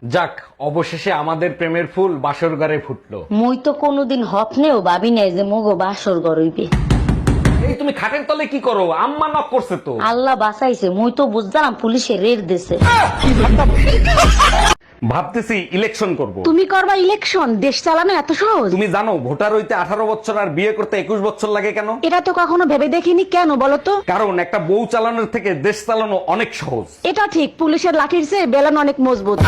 যাক, অবশেষে আমাদের প্রেমের ফুল বাসর ঘরে ফুটলো। মুই তো কোনোদিন হপনেও ভাবি নাই যে মগো বাসর গরইবে। এই তুমি খাটের তলে কি করো? আম্মা নক করছে তো। আল্লাহ বাঁচাইছে, মুই তো বুঝলাম পুলিশে রেড দিছে। ভাবতেছি ইলেকশন করব। তুমি করবা ইলেকশন? দেশ চালানো এত সহজ? তুমি জানো ভোটার হইতে 18 বছর আর বিয়ে করতে 21 বছর লাগে কেন? এটা তো কখনো ভেবে দেখিনি, কেন বলো তো? কারণ একটা বউ চালানোর থেকে দেশ চালানো অনেক সহজ। এটা ঠিক, পুলিশের লাঠির চেয়ে বেলন অনেক মজবুত।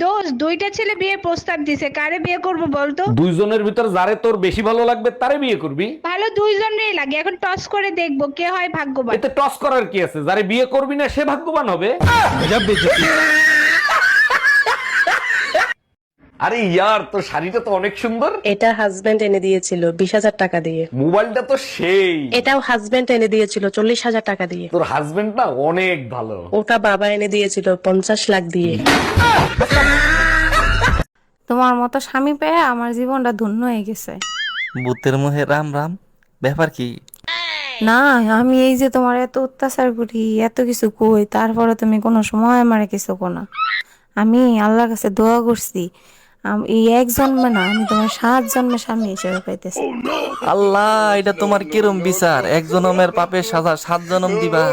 দোস্ত, দুইটা ছেলে বিয়ে প্রস্তাব দিছে, কারে বিয়ে করবো বলতো? দুইজনের ভিতর যারে তোর বেশি ভালো লাগবে তারে বিয়ে করবি। ভালো দুইজনেরই লাগে, এখন টস করে দেখবো কে হয় ভাগ্যবান। এতে টস করার কি আছে? যারে বিয়ে করবি না সে ভাগ্যবান হবে। আরে ইয়ার, তোর শাড়িটা তো অনেক সুন্দর। এটা হাজবেন্ড এনে দিয়েছিল 20,000 টাকা দিয়ে। মোবাইলটা তো সেই। এটাও হাজবেন্ড এনে দিয়েছিল 40,000 টাকা দিয়ে। তোর হাজবেন্ড না অনেক ভালো। ওটা বাবা এনে দিয়েছিল 50 লাখ দিয়ে। তোমার মতো স্বামী পেয়ে আমার জীবনটা ধন্য হয়ে গেছে। ভূতের মুহে রাম রাম, ব্যাপার কি? না, আমি এই যে তোমার এত অত্যাচার করি, এত কিছু কই, তারপরে তুমি কোনো সময় আমারে কিছু কো না। আমি আল্লাহর কাছে দোয়া করছি, এই এক জন্মে না, আমি তোমার 7 জন্মে স্বামী হিসেবে পাইতেছি। আল্লাহ, এটা তোমার কিরম বিচার? এক জনমের পাপের সাজা 7 জনম দিবা?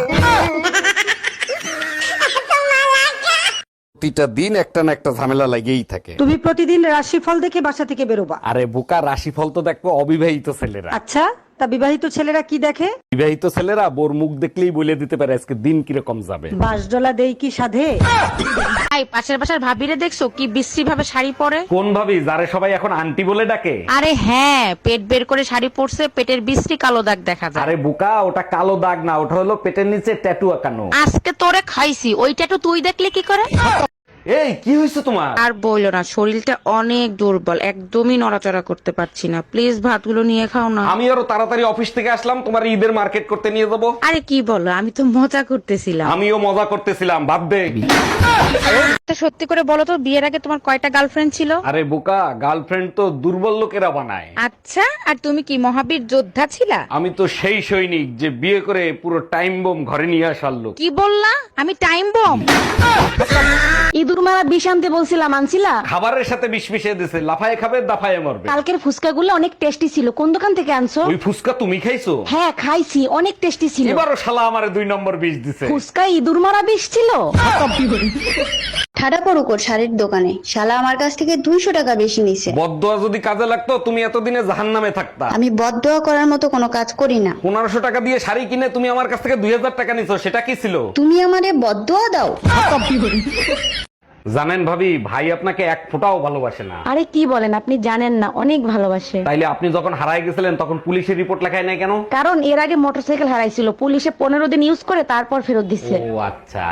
প্রতিটা দিন একটা না একটা ঝামেলা লাগেই থাকে। তুমি প্রতিদিন রাশিফল দেখে বাসা থেকে বেরোবা। আরে বোকা, রাশিফল তো দেখবো অবিবাহিত ছেলেরা। আচ্ছা, তা বিবাহিত ছেলেরা কি দেখে? বিবাহিত ছেলেরা বোর মুখ দেখলেই বলে দিতে পারে আজকে দিন কিরকম যাবে। বাঁশডলা দেই কি সাধে? এই পাশের বাসার ভাবিরে দেখছো কি বিশ্রী ভাবে শাড়ি পরে? কোন ভাবি যারে সবাই এখন আন্টি বলে ডাকে? আরে হ্যাঁ, পেট বের করে শাড়ি পরছে, পেটের বিশ্রী কালো দাগ দেখা যায়। আরে বোকা, ওটা কালো দাগ না, ওটা হলো পেটের নিচে ট্যাটু আঁকানো। আজকে তোরে খাইছি, ওইটা তো তুই দেখলে কি করে? এই কি হয়েছে তোমার? আর বইলো না, শরীরটা অনেক দুর্বল, একদমই নড়াচড়া করতে পারছি না। প্লিজ ভাতগুলো নিয়ে খাও না। আমি আরো তাড়াতাড়ি অফিস থেকে আসলাম, তোমার ঈদের মার্কেট করতে নিয়ে যাবো। আরে কি বলো, আমি তো মজা করতেছিলাম। আমিও মজা করতেছিলাম, ভাববে। তা সত্যি করে বলো তো, বিয়ের আগে তোমার কয়টা গার্লফ্রেন্ড ছিল? আরে বোকা, গার্লফ্রেন্ড তো দুর্বল লোকেরা বানায়। আচ্ছা, আর তুমি কি মহাবীর যোদ্ধা ছিলা? আমি তো সেই সৈনিক যে বিয়ে করে পুরো টাইম বোম ঘরে নিয়ে আসার লোক। কি বললা? আমি টাইম বম? ইঁদুর মারা বিষ আনতে বলছিলাম, আনছিলা? খাবারের সাথে বিষ মিশিয়ে দিছে, লাফায় খাবে দাফায় মরবে। কালকের ফুচকাগুলো অনেক টেস্টি ছিল, কোন দোকান থেকে আনছো? ওই ফুসকা তুমি খাইছো? হ্যাঁ খাইছি, অনেক টেস্টি ছিল। এবারও শালা আমারে 2 নম্বর বিষ দিছে। ফুচকায় ইঁদুর মারা বিষ ছিল? ঠাডা পড়ুক ওর শাড়ির দোকানে, শালা আমার কাছ থেকে 200 টাকা বেশি নিছে। বদদোয়া যদি কাজে লাগতো তুমি এতদিনে জাহান্নামে থাকতা। আমি বদদোয়া করার মতো কোনো কাজ করি না। 1500 টাকা দিয়ে শাড়ি কিনে তুমি আমার কাছ থেকে 2000 টাকা নিছো, সেটা কি ছিল? তুমি আমারে বদদোয়া দাও? জানেন ভাবি, ভাই আপনাকে এক ফোঁটাও ভালোবাসে না। আরে কি বলেন, আপনি জানেন না, অনেক ভালোবাসে। তাইলে আপনি যখন হারায় গেছিলেন তখন পুলিশের রিপোর্ট লেখায় নাই কেন? কারণ এর আগে মোটরসাইকেল হারাইছিল, পুলিশে 15 দিন ইউজ করে তারপর ফেরত দিচ্ছে। ও আচ্ছা।